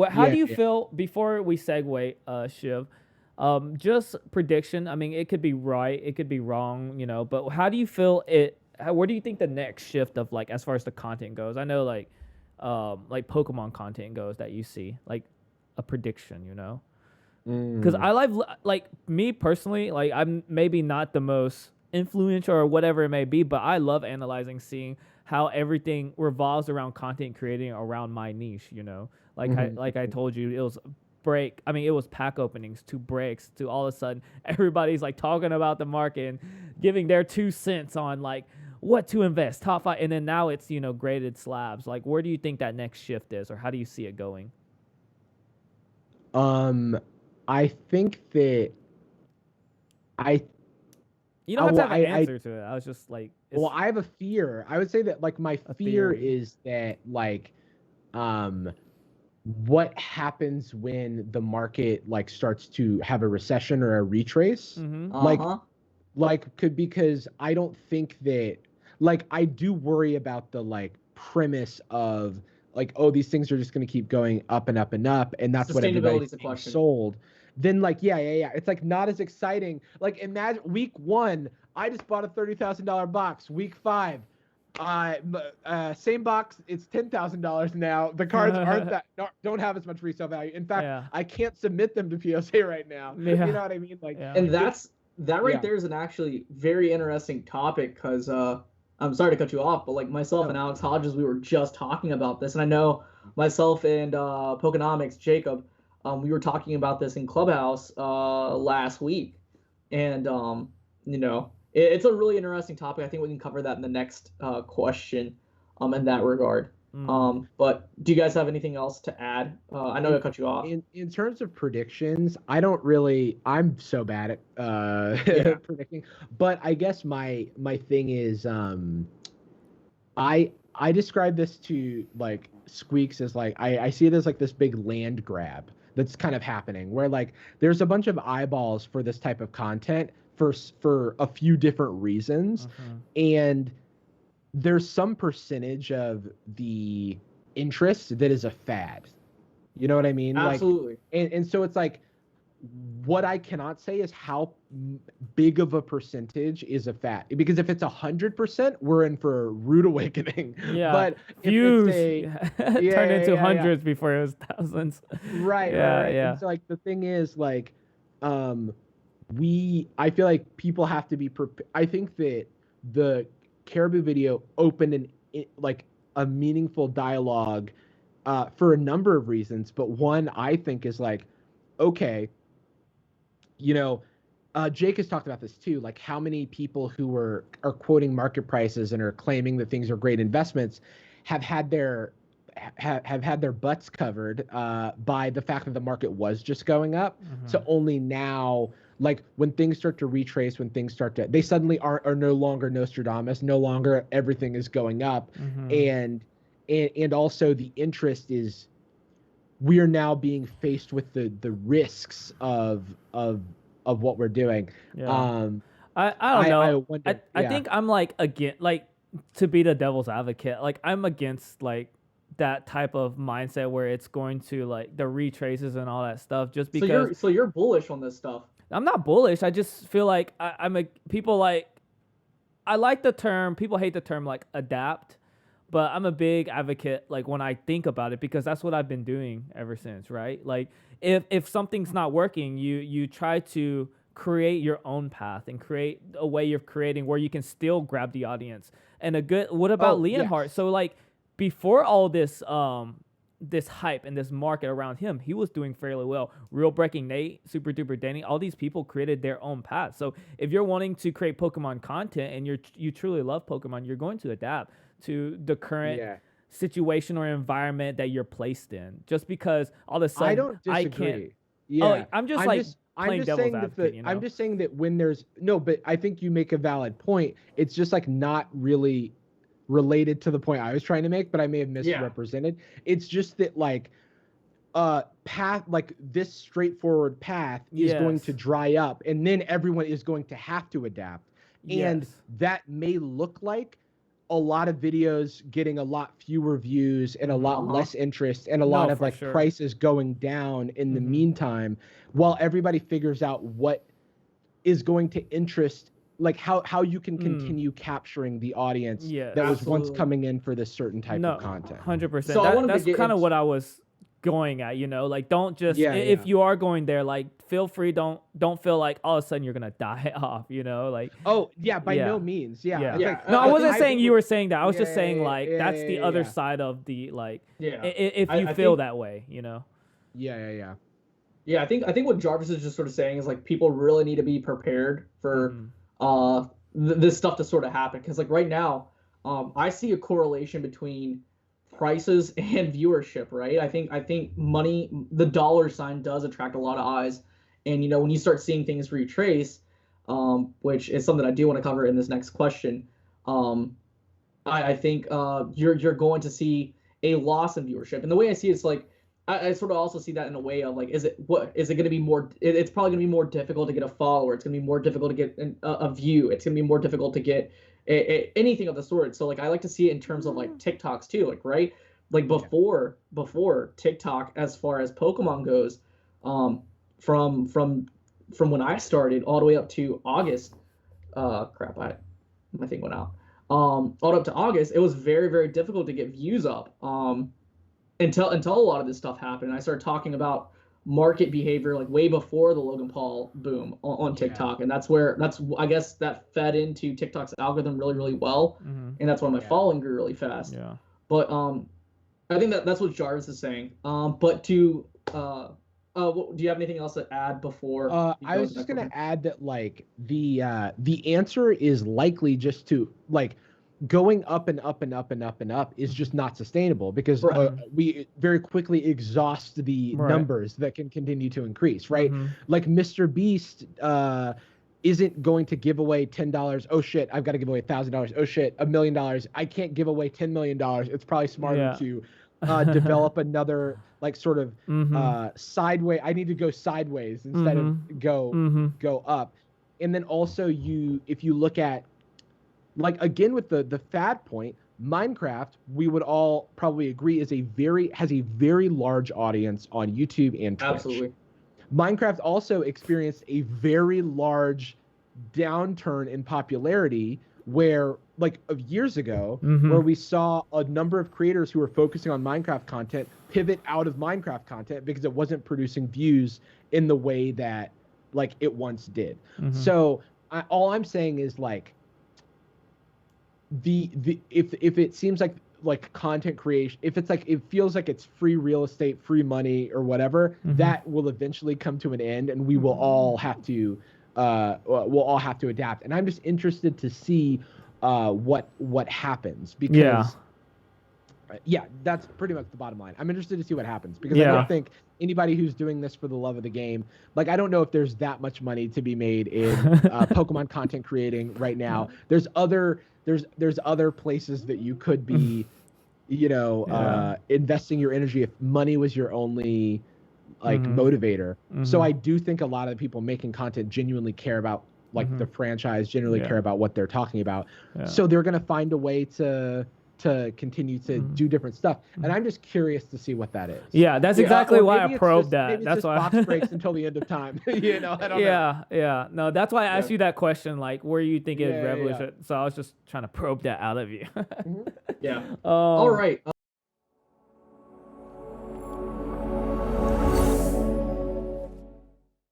How Yeah, do you yeah. feel before we segue, Shiv? Just prediction. I mean, it could be right, it could be wrong, But how do you feel it? Where do you think the next shift of like as far as the content goes? I know like Pokemon content goes that you see like a prediction. Because Mm, I like me personally, like I'm maybe not the most influential or whatever it may be, but I love analyzing, seeing how everything revolves around content creating around my niche. Like I mhm, like I mhm. told you, it was break. I mean, it was pack openings to breaks to all of a sudden everybody's like talking about the market and giving their 2 cents on like what to invest, top five, and then now it's graded slabs. Like, where do you think that next shift is, or how do you see it going? Um, I think that I, You don't have to well, have an answer to it. I was just like, well, it's I have a fear. I would say that like my a fear theory. is that like, um, what happens when the market like starts to have a recession or a retrace? Mm-hmm. Like, Uh-huh. could because I don't think that like I do worry about the like premise of like, oh, these things are just going to keep going up and up and up, and that's what Sustainability everybody's is a being question. sold. Then like, yeah, it's like not as exciting. Like, imagine week one, I just bought a $30,000 box. Week five, same box, it's $10,000 now. The cards aren't that don't have as much resale value. In fact, Yeah. I can't submit them to PSA right now. You Yeah. know what I mean? Like, Yeah. And it's that right yeah. there is an actually very interesting topic because I'm sorry to cut you off, but like myself and No. Alex Hodges, we were just talking about this, and I know myself and Pokenomics Jacob, we were talking about this in Clubhouse last week, and it's a really interesting topic. I think we can cover that in the next question, in that regard. Mm. But do you guys have anything else to add? I know I in cut you off. in terms of predictions, I don't really. I'm so bad at Yeah. predicting. But I guess my thing is, I describe this to like Squeaks as like I see it as like this big land grab that's kind of happening where like there's a bunch of eyeballs for this type of content for a few different reasons, Mm-hmm. and there's some percentage of the interest that is a fad. You know what I mean? Like, Absolutely. and so it's like, what I cannot say is how big of a percentage is a fat. Because if it's 100%, we're in for a rude awakening. Yeah. But if it's Views a, turned into yeah. hundreds before it was thousands. Yeah. Right. And Yeah. so like the thing is like, um, I feel like people have to be I think that the Caribou video opened like a meaningful dialogue for a number of reasons, but one I think is like, okay, you know, Jake has talked about this too, like how many people who are quoting market prices and are claiming that things are great investments have had their have had their butts covered by the fact that the market was just going up. Mm-hmm. So only now, like when things start to retrace, when things start to, they suddenly are no longer Nostradamus, no longer everything is going up, Mm-hmm. and and also the interest is we are now being faced with the risks of what we're doing. Yeah. Um, I don't I know. I wonder, I yeah. think I'm like again like to be the devil's advocate. Like I'm against like that type of mindset where it's going to like the retraces and all that stuff just So because you're bullish on this stuff. I'm not bullish. I just feel like I'm a people like I like the term. People hate the term like adapt, but I'm a big advocate like when I think about it because that's what I've been doing ever since, right? Like if something's not working, you try to create your own path and create a way of creating where you can still grab the audience. And a good what about Oh, Leonhardt? yes. So like before all this hype and this market around him, he was doing fairly well. Real Breaking Nate, Super Duper Danny, all these people created their own path. So if you're wanting to create Pokemon content and you truly love Pokemon, you're going to adapt to the current Yeah. situation or environment that you're placed in. Just because all of a I sudden don't I can't. disagree. Oh, Yeah. I'm just I'm like just I'm playing just devil's saying that advocate, I'm just saying that when there's no, but I think you make a valid point. It's just like not really related to the point I was trying to make, but I may have Yeah. misrepresented. It's just that like path like this straightforward path is going to Yes. dry up and then everyone is going to have to adapt, and Yes. that may look like a lot of videos getting a lot fewer views and a lot less interest and a No, lot of for like sure. prices going down in the meantime, while everybody figures out what is going to interest, like how you can continue capturing the audience Yes. that was once Absolutely. coming in for this certain type No, of content. 100%. So I wanted to That's get kind of into- what I was going at, you know, like don't just Yeah, if yeah. you are going there, like feel free, don't feel like all of a sudden you're gonna die off, you know, like Oh yeah, by Yeah. no means. Yeah. yeah. It's Yeah, like, No, I I wasn't think- saying you were saying that. I was just Yeah, saying yeah, like yeah, that's the yeah, other yeah. side of the like Yeah. if you I feel think- that way, you know. yeah. Yeah, I think what Jarvis is just sort of saying is like people really need to be prepared for this stuff to sort of happen, because like right now, I see a correlation between prices and viewership, right? I think money, the dollar sign does attract a lot of eyes, and you know when you start seeing things retrace, which is something I do want to cover in this next question, I think you're going to see a loss in viewership, and the way I see it's like I sort of also see that in a way of like, is it going to be more? It's probably going to be more difficult to get a follower. It's going to be more difficult to get a view. It's going to be more difficult to get anything of the sort. So like I like to see it in terms of like TikToks too, like right, like before TikTok, as far as Pokemon goes, from when I started all the way up to August. My thing went out. All up to August, it was very, very difficult to get views up. Until a lot of this stuff happened. I started talking about market behavior like way before the Logan Paul boom on TikTok, and I guess that fed into TikTok's algorithm really, really well, and that's why my following grew really fast. Yeah. But I think that's what Jarvis is saying. But to do you have anything else to add before? I was just gonna add that like the answer is likely just to like going up and up and up and up and up is just not sustainable, because we very quickly exhaust the numbers that can continue to increase, right? Like Mr. Beast isn't going to give away $10. Oh shit, I've got to give away $1,000. Oh shit, $1 million. I can't give away $10 million. It's probably smarter to develop another like sort of sideways. I need to go sideways instead of go up. And then also if you look at like again with the fad point, Minecraft, we would all probably agree has a very large audience on YouTube and Twitch. Absolutely. Minecraft also experienced a very large downturn in popularity where like of years ago where we saw a number of creators who were focusing on Minecraft content pivot out of Minecraft content because it wasn't producing views in the way that like it once did. So all I'm saying is like if it seems like content creation, if it's like it feels like it's free real estate, free money or whatever, that will eventually come to an end, and we will all have to adapt. And I'm just interested to see what happens, because that's pretty much the bottom line. I'm interested to see what happens, because I don't think anybody who's doing this for the love of the game, like I don't know if there's that much money to be made in Pokemon content creating right now. There's other places that you could be, investing your energy if money was your only like motivator. So I do think a lot of the people making content genuinely care about like the franchise, genuinely care about what they're talking about. So they're gonna find a way to continue to do different stuff, and I'm just curious to see what that is. Yeah, that's exactly why I probed that. Maybe That's it's why. box breaks until the end of time. I don't know. Yeah. No, that's why I asked you that question, like where you think it Yeah. revolution. So I was just trying to probe that out of you. Yeah. All right.